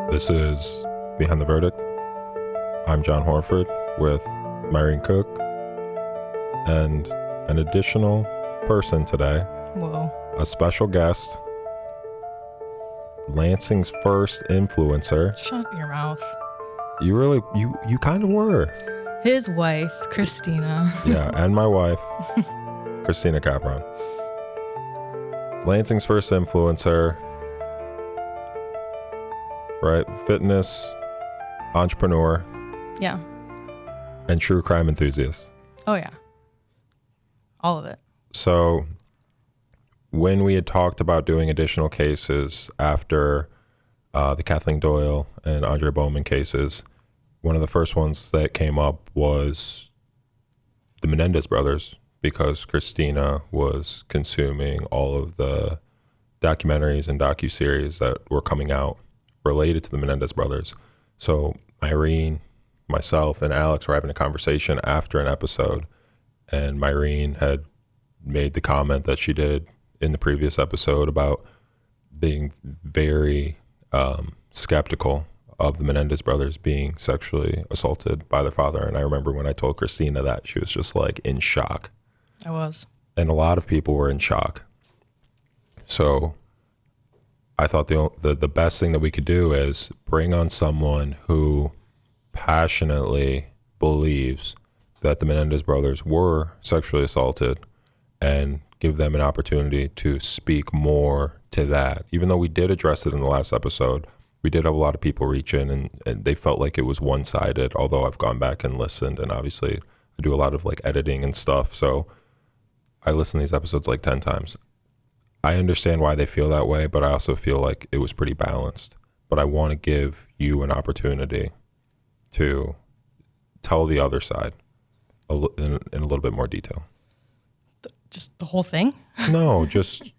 This is Behind the Verdict. I'm John Horford with Myrene Cook and an additional person today. Whoa. A special guest, Lansing's first influencer. Shut your mouth. You kind of were. His wife, Christina. Yeah, and my wife, Christina Capron. Lansing's first influencer, right? Fitness, entrepreneur, Yeah. and true crime enthusiast. Oh, yeah. All of it. So when we had talked about doing additional cases after the Kathleen Doyle and Andre Bowman cases, one of the first ones that came up was the Menéndez brothers, because Christina was consuming all of the documentaries and docuseries that were coming out related to the Menéndez brothers. So Myrene, myself, and Alex were having a conversation after an episode, and Myrene had made the comment that she did in the previous episode about being very skeptical of the Menéndez brothers being sexually assaulted by their father. And I remember when I told Christina that, she was just like in shock. I was. And a lot of people were in shock. So I thought the best thing that we could do is bring on someone who passionately believes that the Menéndez brothers were sexually assaulted and give them an opportunity to speak more to that. Even though we did address it in the last episode, we did have a lot of people reach in and they felt like it was one-sided, although I've gone back and listened, and obviously I do a lot of like editing and stuff. So I listen to these episodes like 10 times. I understand why they feel that way, but I also feel like it was pretty balanced. But I want to give you an opportunity to tell the other side in a little bit more detail. Just the whole thing? No, just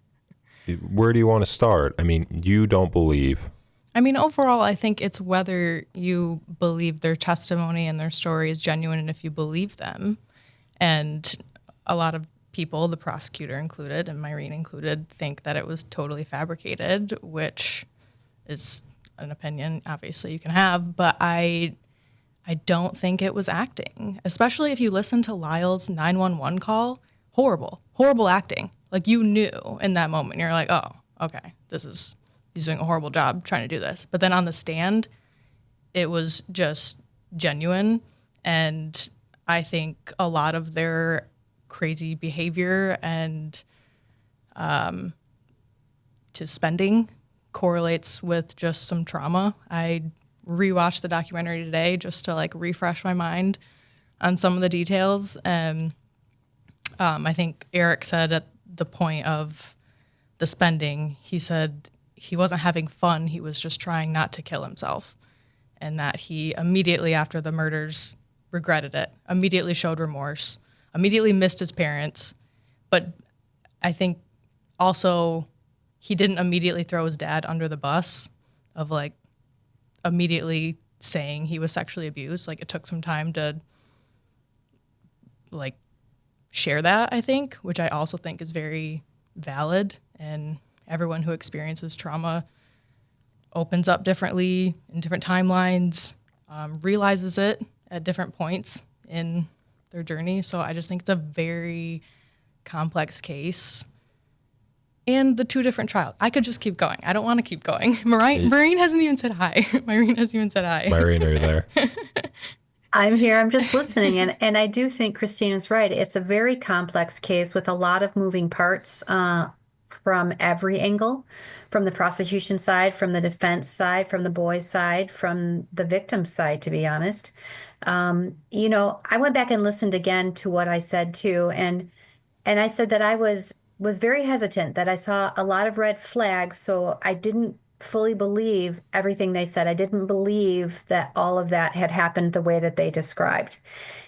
where do you want to start? I mean, you don't believe. I mean, overall, I think it's whether you believe their testimony and their story is genuine and if you believe them. And a lot of people, the prosecutor included and Myrene included, think that it was totally fabricated, which is an opinion obviously you can have, but I don't think it was acting, especially if you listen to Lyle's 911 call. Horrible acting. Like, you knew in that moment, you're like, oh, okay, he's doing a horrible job trying to do this. But then on the stand, it was just genuine. And I think a lot of their crazy behavior and to spending correlates with just some trauma. I rewatched the documentary today just to like refresh my mind on some of the details. And I think Eric said at the point of the spending, he said he wasn't having fun. He was just trying not to kill himself. And that he immediately after the murders regretted it, immediately showed remorse, immediately missed his parents. But I think also he didn't immediately throw his dad under the bus of like immediately saying he was sexually abused. Like, it took some time to like share that, I think, which I also think is very valid. And everyone who experiences trauma opens up differently in different timelines, realizes it at different points in their journey. So I just think it's a very complex case. And the two different trials. I could just keep going. I don't want to keep going. Myrene hasn't even said hi. Myrene hasn't even said hi. Myrene, are you there? I'm here. I'm just listening. And I do think Christina's right. It's a very complex case with a lot of moving parts from every angle, from the prosecution side, from the defense side, from the boys' side, from the victim's side, to be honest. I went back and listened again to what I said, too. And I said that I was very hesitant, that I saw a lot of red flags. So I didn't fully believe everything they said. I didn't believe that all of that had happened the way that they described.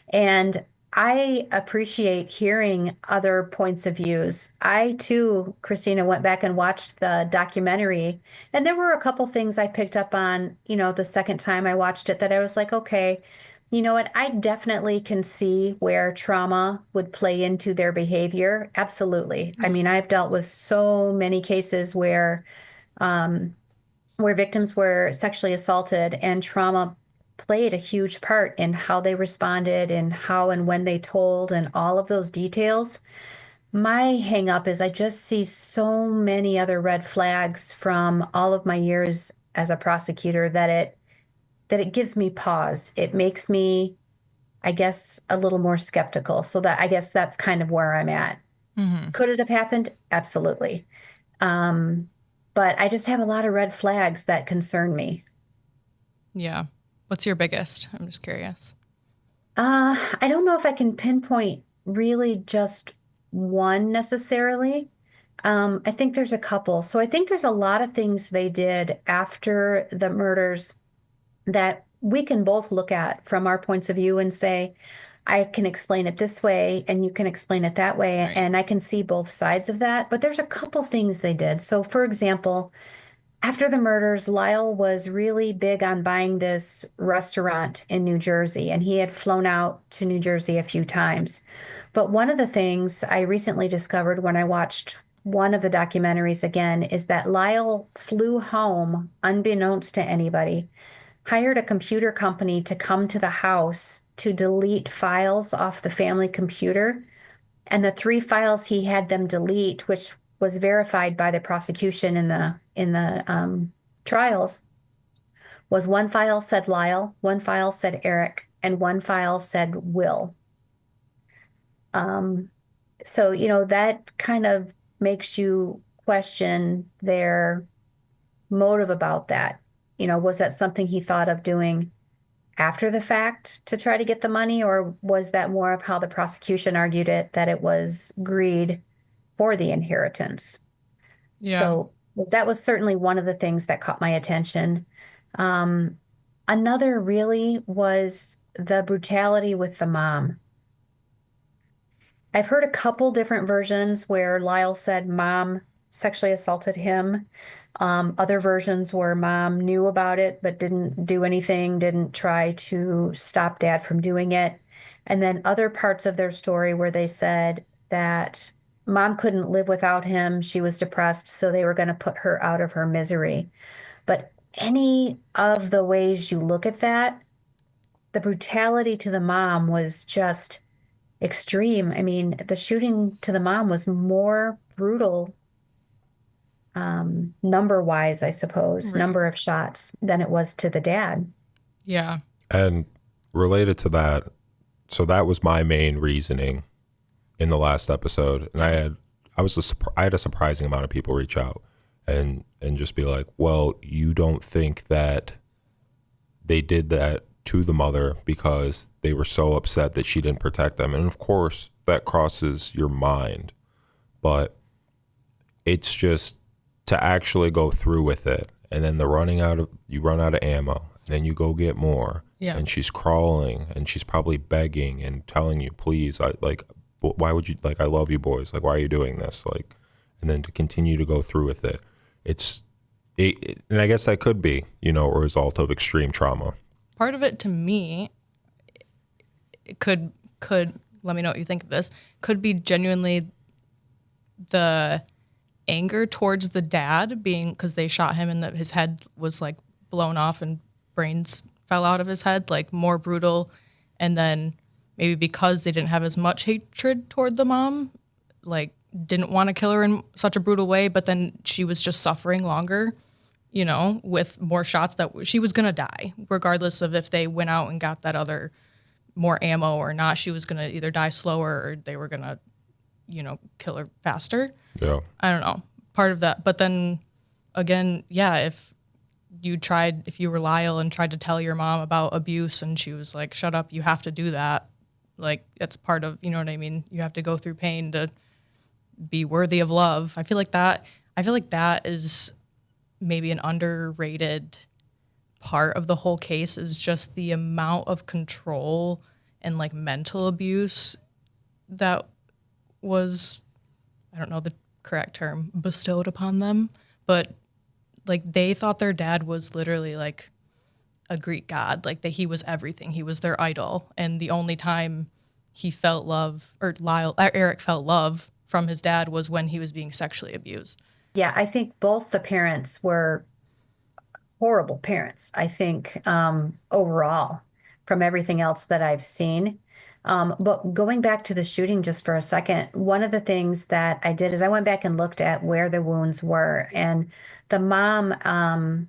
And I appreciate hearing other points of views. I too, Christina, went back and watched the documentary, and there were a couple things I picked up on, the second time I watched it that I was like, okay, you know what? I definitely can see where trauma would play into their behavior. Absolutely. I mean, I've dealt with so many cases where where victims were sexually assaulted, and trauma played a huge part in how they responded and how and when they told and all of those details. My hang up is I just see so many other red flags from all of my years as a prosecutor that it gives me pause. It makes me, I guess, a little more skeptical. So that I guess that's kind of where I'm at. Could it have happened? Absolutely. Um, but I just have a lot of red flags that concern me. Yeah. What's your biggest? I'm just curious. I don't know if I can pinpoint really just one necessarily. I think there's a couple. So I think there's a lot of things they did after the murders that we can both look at from our points of view and say, I can explain it this way and you can explain it that way. Right. And I can see both sides of that. But there's a couple things they did. So, for example, after the murders, Lyle was really big on buying this restaurant in New Jersey, and he had flown out to New Jersey a few times. But one of the things I recently discovered when I watched one of the documentaries again is that Lyle flew home unbeknownst to anybody, hired a computer company to come to the house to delete files off the family computer. And the three files he had them delete, which was verified by the prosecution in the trials, was one file said Lyle, one file said Eric, and one file said Will. So, that kind of makes you question their motive about that. Was that something he thought of doing after the fact to try to get the money, or was that more of how the prosecution argued it, that it was greed for the inheritance? Yeah. So that was certainly one of the things that caught my attention. Another really was the brutality with the mom. I've heard a couple different versions where Lyle said mom sexually assaulted him. Other versions where mom knew about it but didn't do anything, didn't try to stop dad from doing it. And then other parts of their story where they said that mom couldn't live without him. She was depressed, so they were going to put her out of her misery. But any of the ways you look at that, the brutality to the mom was just extreme. I mean, the shooting to the mom was more brutal, number-wise, I suppose, Right. number of shots, than it was to the dad. Yeah. And related to that, so that was my main reasoning in the last episode, and I had a surprising amount of people reach out and just be like, well, you don't think that they did that to the mother because they were so upset that she didn't protect them. And of course that crosses your mind, but it's just to actually go through with it, and then you run out of ammo, and then you go get more. Yeah. And she's crawling and she's probably begging and telling you, please, why would you, I love you boys, why are you doing this, and then to continue to go through with it, and I guess that could be a result of extreme trauma. Part of it, to me, it could let me know what you think of this, could be genuinely the anger towards the dad, being because they shot him and that his head was blown off and brains fell out of his head, more brutal. And then maybe because they didn't have as much hatred toward the mom, didn't want to kill her in such a brutal way, but then she was just suffering longer, with more shots, that she was going to die, regardless of if they went out and got that other more ammo or not. She was going to either die slower or they were going to, kill her faster. Yeah. I don't know. Part of that. But then again, yeah, if you were Lyle and tried to tell your mom about abuse and she was like, shut up, you have to do that. That's part of, you know what I mean? You have to go through pain to be worthy of love. I feel like that is maybe an underrated part of the whole case, is just the amount of control and mental abuse that was, I don't know the correct term, bestowed upon them, but they thought their dad was literally a Greek god, that he was everything. He was their idol. And the only time he felt love, or Eric felt love from his dad, was when he was being sexually abused. Yeah, I think both the parents were horrible parents, I think, overall, from everything else that I've seen. But going back to the shooting just for a second, one of the things that I did is I went back and looked at where the wounds were. And the mom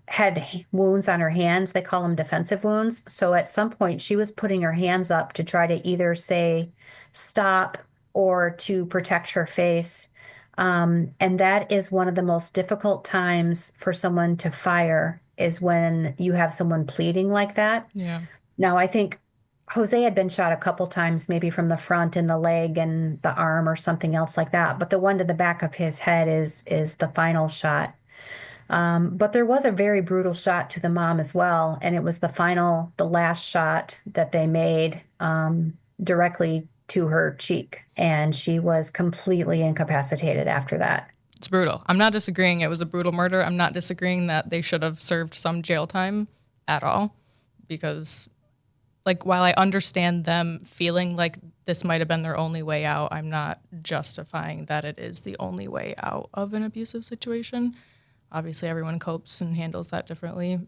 had wounds on her hands. They call them defensive wounds. So at some point, she was putting her hands up to try to either say stop or to protect her face. And that is one of the most difficult times for someone to fire is when you have someone pleading like that. Yeah. Now, I think Jose had been shot a couple times, maybe from the front in the leg and the arm or something else like that. But the one to the back of his head is the final shot. But there was a very brutal shot to the mom as well, and it was the last shot that they made directly to her cheek, and she was completely incapacitated after that. It's brutal. I'm not disagreeing it was a brutal murder. I'm not disagreeing that they should have served some jail time at all, because like while I understand them feeling like this might have been their only way out, I'm not justifying that it is the only way out of an abusive situation. Obviously, everyone copes and handles that differently.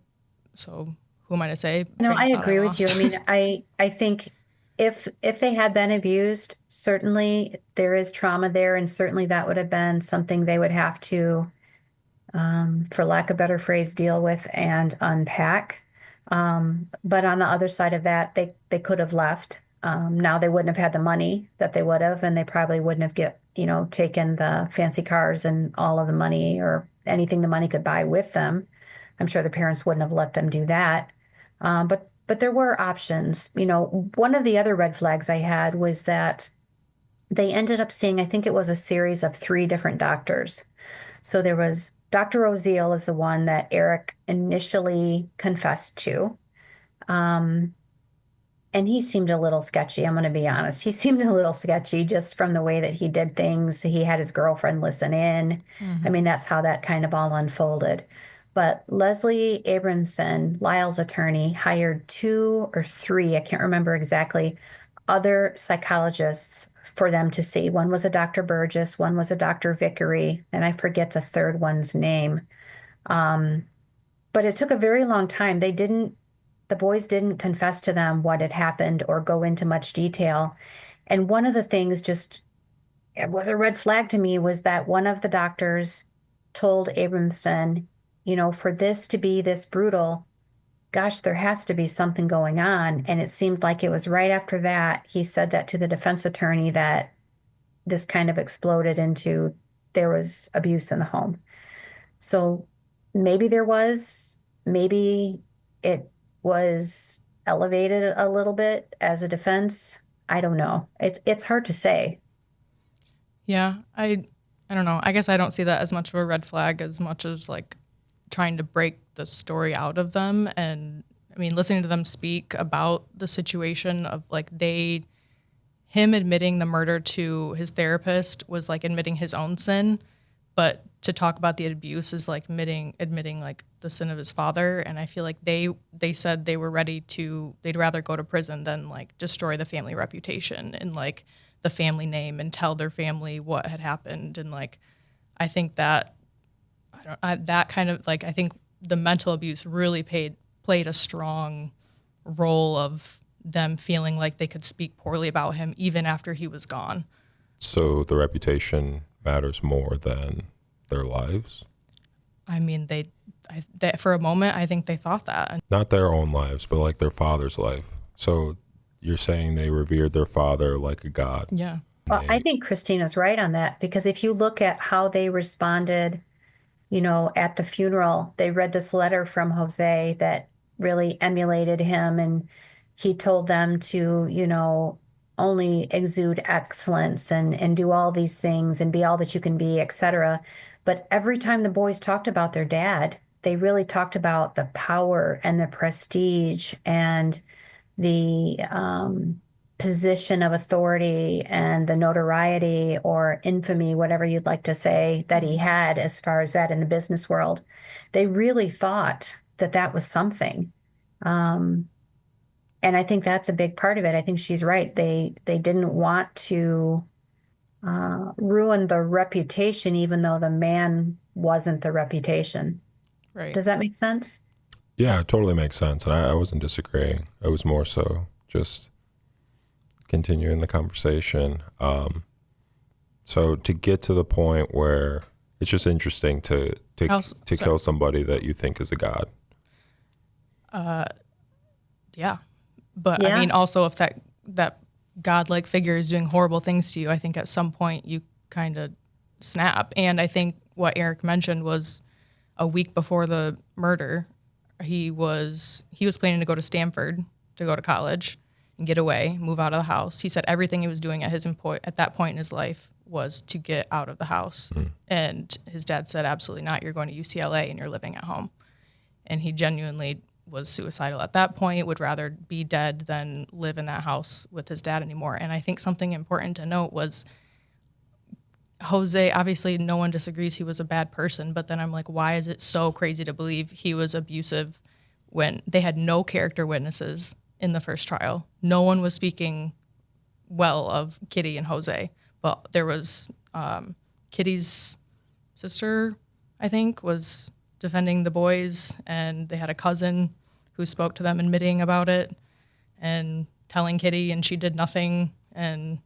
So who am I to say? No, Train I of thought agree with you. lost. I mean, I think if they had been abused, certainly there is trauma there, and certainly that would have been something they would have to, for lack of a better phrase, deal with and unpack. But on the other side of that, they could have left. Now they wouldn't have had the money that they would have, and they probably wouldn't have taken the fancy cars and all of the money or anything the money could buy with them. I'm sure the parents wouldn't have let them do that. But there were options. One of the other red flags I had was that they ended up seeing, I think it was a series of 3 different doctors. So there was Dr. Oziel is the one that Eric initially confessed to. And he seemed a little sketchy, I'm going to be honest. He seemed a little sketchy just from the way that he did things. He had his girlfriend listen in. I mean, that's how that kind of all unfolded. But Leslie Abramson, Lyle's attorney, hired 2 or 3, I can't remember exactly, other psychologists for them to see. One was a Dr. Burgess, one was a Dr. Vickery, and I forget the third one's name. But it took a very long time. The boys didn't confess to them what had happened or go into much detail. And one of the things it was a red flag to me was that one of the doctors told Abramson, for this to be this brutal, gosh, there has to be something going on. And it seemed like it was right after that he said that to the defense attorney that this kind of exploded into there was abuse in the home. So maybe there was, maybe it was elevated a little bit as a defense. I don't know. It's hard to say. Yeah, I don't know. I guess I don't see that as much of a red flag as much as like trying to break the story out of them. And I mean, listening to them speak about the situation of like him admitting the murder to his therapist was like admitting his own sin, but to talk about the abuse is like admitting like the sin of his father. And I feel like they said they were they'd rather go to prison than like destroy the family reputation and like the family name and tell their family what had happened. And like, I think that that kind of like, I think the mental abuse really played a strong role of them feeling like they could speak poorly about him even after he was gone. So the reputation matters more than their lives? I mean, they for a moment, I think they thought that. Not their own lives, but like their father's life. So you're saying they revered their father like a god. Yeah. Well, I think Christina's right on that, because if you look at how they responded, at the funeral, they read this letter from Jose that really emulated him, and he told them to, only exude excellence and do all these things and be all that you can be, etc. But every time the boys talked about their dad, they really talked about the power and the prestige and the position of authority and the notoriety or infamy, whatever you'd like to say, that he had as far as that in the business world. They really thought that that was something. And I think that's a big part of it. I think she's right. They didn't want to ruin the reputation, even though the man wasn't the reputation. Right. Does that make sense? Yeah, it totally makes sense. And I wasn't disagreeing. I was more so just continuing the conversation. So to get to the point where it's just interesting to kill somebody that you think is a god. Yeah. But I Yeah. mean, also if that godlike figure is doing horrible things to you, I think at some point you kind of snap. And I think what Eric mentioned was a week before the murder, he was planning to go to Stanford to go to college and get away, move out of the house. He said everything he was doing at that point in his life was to get out of the house. And his dad said, absolutely not. You're going to UCLA and you're living at home. And he genuinely was suicidal at that point, would rather be dead than live in that house with his dad anymore. And I think something important to note was Jose, obviously no one disagrees he was a bad person, but then I'm like, why is it so crazy to believe he was abusive when they had no character witnesses in the first trial? No one was speaking well of Kitty and Jose, but there was Kitty's sister, I think, was defending the boys, and they had a cousin who spoke to them admitting about it and telling Kitty, and she did nothing. And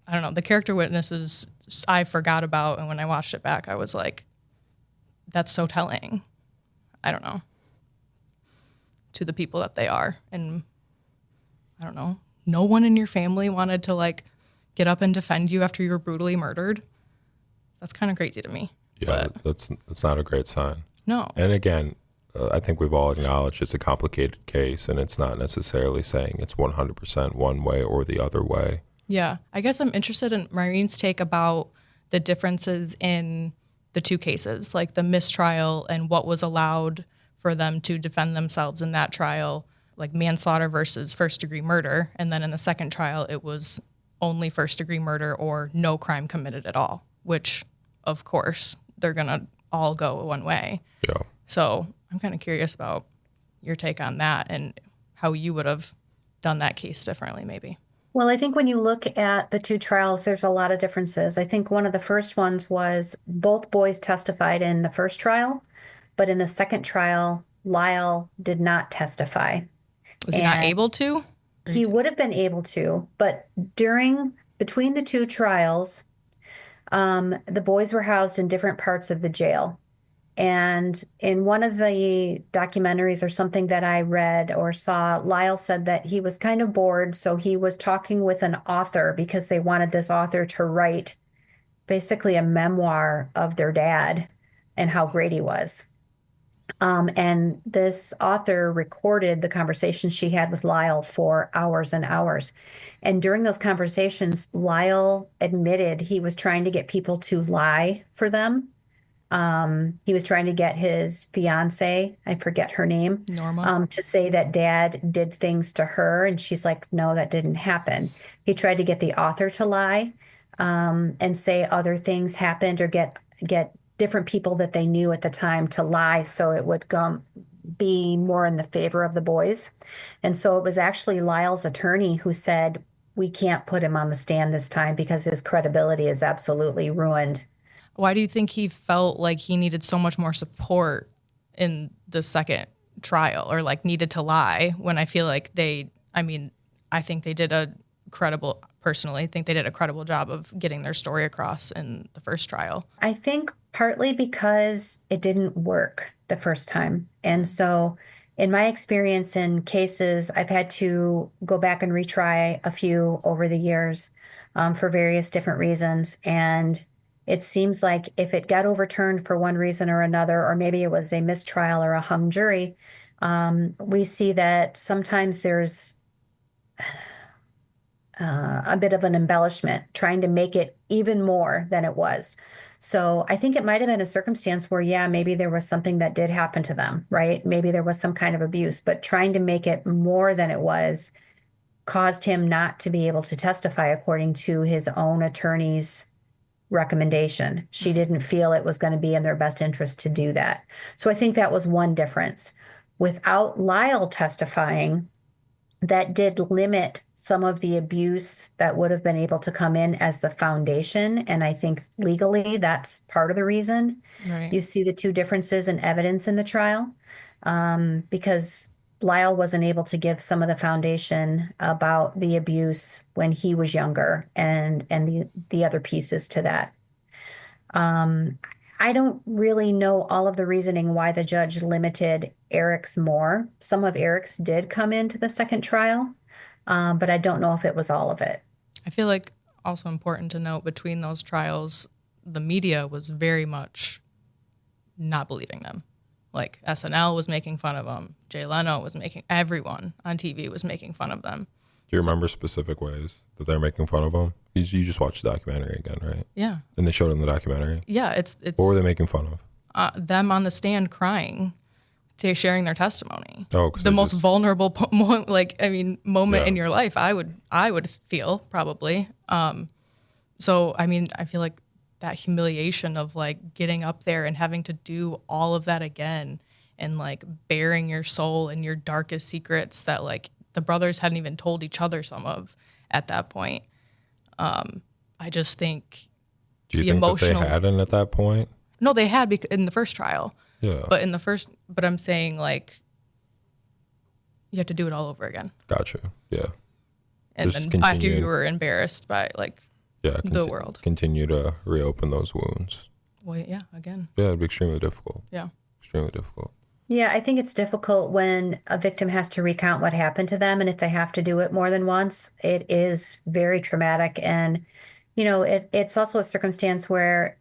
I don't know, the character witnesses I forgot about, and when I watched it back, I was like, that's so telling. I don't know, to the people that they are. And I don't know, no one in your family wanted to like get up and defend you after you were brutally murdered. That's kind of crazy to me. Yeah, But that's not a great sign. no. And again, I think we've all acknowledged it's a complicated case, and it's not necessarily saying it's 100% one way or the other way. Yeah, I guess I'm interested in Maureen's take about the differences in the two cases, like the mistrial and what was allowed for them to defend themselves in that trial, like manslaughter versus first-degree murder. And then in the second trial, it was only first-degree murder or no crime committed at all, which, of course, they're going to all go one way. Yeah. So I'm kind of curious about your take on that and how you would have done that case differently, maybe. Well, I think when you look at the two trials, there's a lot of differences. I think one of the first ones was both boys testified in the first trial, but in the second trial, Lyle did not testify. Was he not And able to? He would have been able to, but between the two trials, the boys were housed in different parts of the jail. And in one of the documentaries or something that I read or saw, Lyle said that he was kind of bored. So he was talking with an author because they wanted this author to write basically a memoir of their dad and how great he was. And this author recorded the conversations she had with Lyle for hours and hours. And during those conversations, Lyle admitted he was trying to get people to lie for them. He was trying to get his fiance, I forget her name, Norma. to say that dad did things to her. And she's like, no, that didn't happen. He tried to get the author to lie, and say other things happened, or get different people that they knew at the time to lie so it would be more in the favor of the boys. And so it was actually Lyle's attorney who said, we can't put him on the stand this time because his credibility is absolutely ruined. Why do you think he felt like he needed so much more support in the second trial, or like needed to lie, when I feel like I think they did personally think they did a credible job of getting their story across in the first trial? I think partly because it didn't work the first time. And so in my experience in cases, I've had to go back and retry a few over the years, for various different reasons. And it seems like if it got overturned for one reason or another, or maybe it was a mistrial or a hung jury, we see that sometimes there's a bit of an embellishment, trying to make it even more than it was. So I think it might have been a circumstance where, yeah, maybe there was something that did happen to them, right? Maybe there was some kind of abuse, but trying to make it more than it was caused him not to be able to testify according to his own attorney's recommendation. She didn't feel it was going to be in their best interest to do that. So I think that was one difference. Without Lyle testifying, that did limit some of the abuse that would have been able to come in as the foundation. And I think legally that's part of the reason Right. you see the two differences in evidence in the trial. because Lyle wasn't able to give some of the foundation about the abuse when he was younger and the other pieces to that. I don't really know all of the reasoning why the judge limited Eric's more. Some of Eric's did come into the second trial, but I don't know if it was all of it. I feel like also important to note between those trials, the media was very much not believing them. Like SNL was making fun of them. Jay Leno was everyone on TV was making fun of them. Do you remember specific ways that they're making fun of them? You just watched the documentary again, right? Yeah. And they showed in the documentary? Yeah, it's What were they making fun of? Them on the stand crying, sharing their testimony. Oh, 'cause the they most just- vulnerable moment Yeah. in your life. I would feel probably. So I mean, I feel like that humiliation of like getting up there and having to do all of that again and like bearing your soul and your darkest secrets that like the brothers hadn't even told each other some of at that point. I just think Do you the think emotional. that they hadn't at that point? No, they had in the first trial. Yeah. But I'm saying like you have to do it all over again. Gotcha. Yeah. And Just then after continue. you were embarrassed by like Yeah. the world. Continue to reopen those wounds. Well, yeah, again. Yeah, it'd be extremely difficult. Yeah. Extremely difficult. Yeah, I think it's difficult when a victim has to recount what happened to them. And if they have to do it more than once, it is very traumatic. And, it's also a circumstance where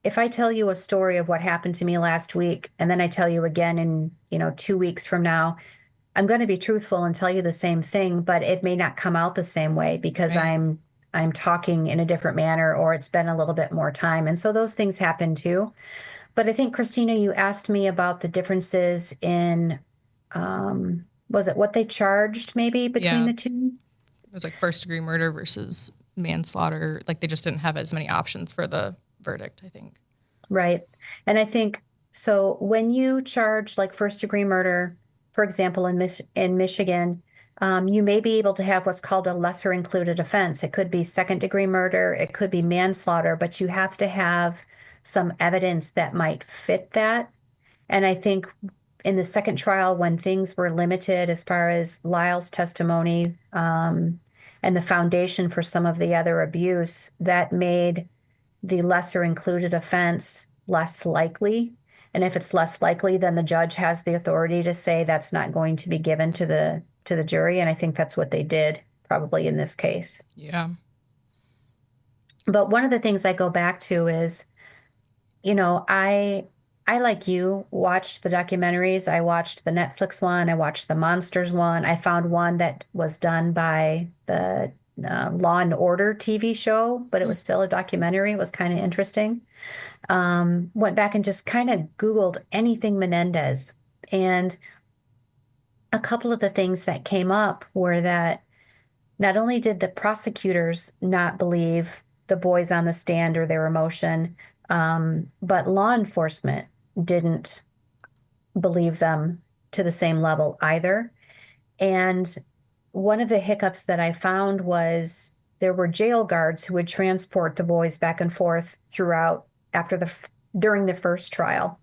if I tell you a story of what happened to me last week, and then I tell you again in, 2 weeks from now, I'm going to be truthful and tell you the same thing, but it may not come out the same way because Right. I'm talking in a different manner or it's been a little bit more time. And so those things happen too. But I think, Christina, you asked me about the differences in, was it what they charged maybe between Yeah. the two? It was like first degree murder versus manslaughter. Like they just didn't have as many options for the verdict, I think. Right. And I think, so when you charge like first degree murder, for example, in Michigan, you may be able to have what's called a lesser included offense. It could be second degree murder, it could be manslaughter, but you have to have some evidence that might fit that. And I think in the second trial, when things were limited as far as Lyle's testimony and the foundation for some of the other abuse, that made the lesser included offense less likely. And if it's less likely, then the judge has the authority to say that's not going to be given to the jury. And I think that's what they did probably in this case. Yeah. But one of the things I go back to is, I like you watched the documentaries. I watched the Netflix one. I watched the Monsters one. I found one that was done by the Law and Order TV show, but it was still a documentary. It was kind of interesting. Went back and just kind of Googled anything Menéndez. And a couple of the things that came up were that not only did the prosecutors not believe the boys on the stand or their emotion, but law enforcement didn't believe them to the same level either. And one of the hiccups that I found was there were jail guards who would transport the boys back and forth throughout during the first trial.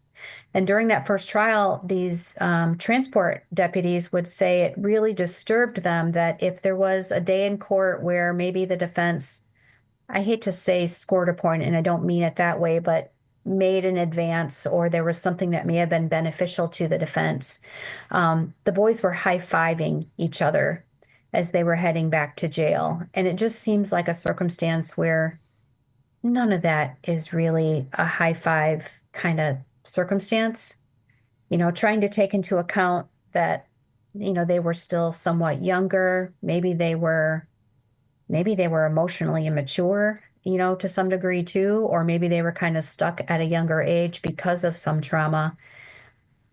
And during that first trial, these transport deputies would say it really disturbed them that if there was a day in court where maybe the defense, I hate to say scored a point, and I don't mean it that way, but made an advance or there was something that may have been beneficial to the defense, the boys were high-fiving each other as they were heading back to jail. And it just seems like a circumstance where none of that is really a high five kind of circumstance. Trying to take into account that, they were still somewhat younger. Maybe they were emotionally immature, to some degree too, or maybe they were kind of stuck at a younger age because of some trauma.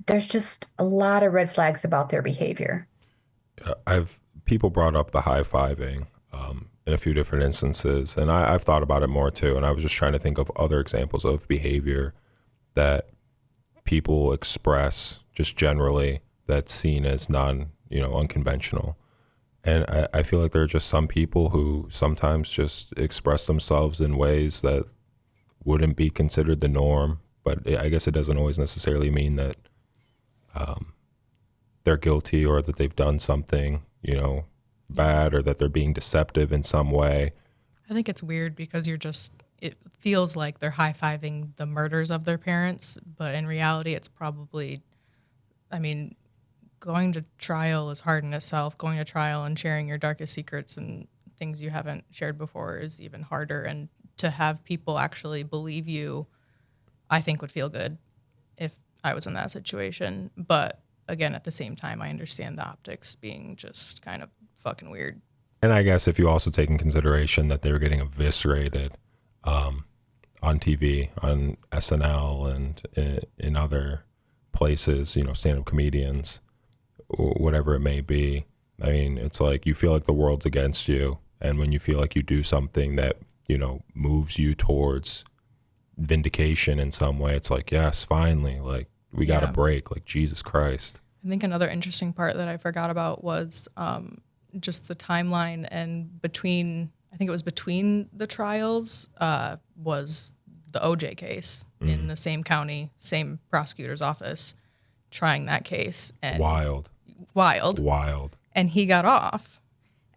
There's just a lot of red flags about their behavior. People brought up the high-fiving in a few different instances, and I've thought about it more too, and I was just trying to think of other examples of behavior that people express just generally that's seen as unconventional. And I feel like there are just some people who sometimes just express themselves in ways that wouldn't be considered the norm, but I guess it doesn't always necessarily mean that they're guilty or that they've done something, bad, or that they're being deceptive in some way. I think it's weird because it feels like they're high-fiving the murders of their parents, but in reality it's probably, going to trial is hard in itself. Going to trial and sharing your darkest secrets and things you haven't shared before is even harder. And to have people actually believe you, I think would feel good if I was in that situation. But again, at the same time, I understand the optics being just kind of fucking weird. And I guess if you also take in consideration that they were getting eviscerated on TV, on SNL and in other places, stand-up comedians, whatever it may be. I mean, it's like you feel like the world's against you. And when you feel like you do something that, moves you towards vindication in some way, it's like, yes, finally, like we got a break, like Jesus Christ. I think another interesting part that I forgot about was just the timeline, and I think it was between the trials was the OJ case in the same county, same prosecutor's office, trying that case. And Wild. And he got off.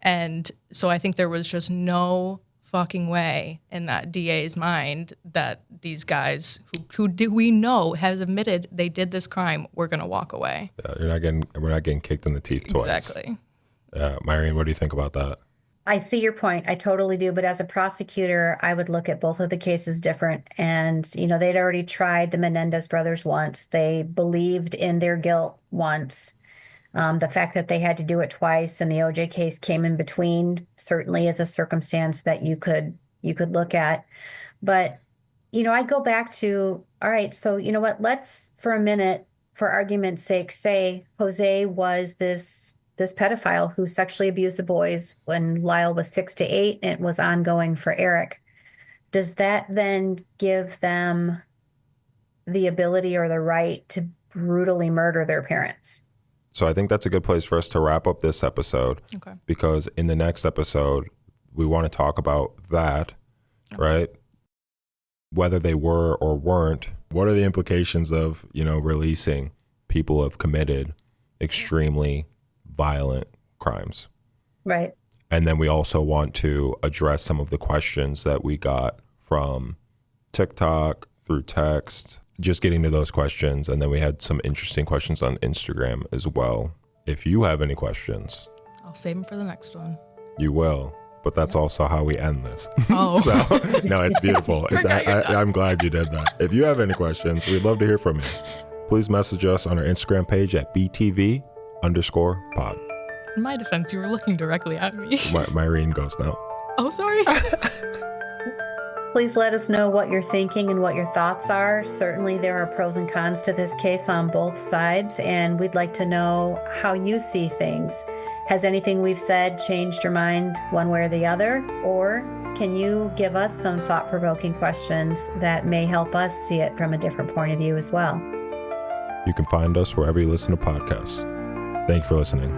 And so I think there was just no fucking way in that DA's mind that these guys who do we know has admitted they did this crime were going to walk away. Yeah, we're not getting kicked in the teeth twice. Exactly. Myrene, what do you think about that? I see your point. I totally do. But as a prosecutor, I would look at both of the cases different. And, they'd already tried the Menéndez brothers once. They believed in their guilt once. The fact that they had to do it twice and the OJ case came in between certainly is a circumstance that you could look at. But, I go back to, all right, so you know what, let's for a minute, for argument's sake, say Jose was this pedophile who sexually abused the boys when Lyle was 6 to 8 and it was ongoing for Eric. Does that then give them the ability or the right to brutally murder their parents? So I think that's a good place for us to wrap up this episode. Okay. Because in the next episode, we want to talk about that, right? Whether they were or weren't. What are the implications of, releasing people who have committed extremely violent crimes? Right. And then we also want to address some of the questions that we got from TikTok, through text, just getting to those questions. And then we had some interesting questions on Instagram as well. If you have any questions, I'll save them for the next one. You will. But that's also how we end this. Oh. So, no, it's beautiful. I'm glad you did that. If you have any questions, we'd love to hear from you. Please message us on our Instagram page at BTV_pod. In my defense, you were looking directly at me. Myrene goes now. Oh, sorry. Please let us know what you're thinking and what your thoughts are. Certainly there are pros and cons to this case on both sides, and we'd like to know how you see things. Has anything we've said changed your mind one way or the other? Or can you give us some thought-provoking questions that may help us see it from a different point of view as well? You can find us wherever you listen to podcasts. Thank you for listening.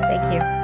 Thank you.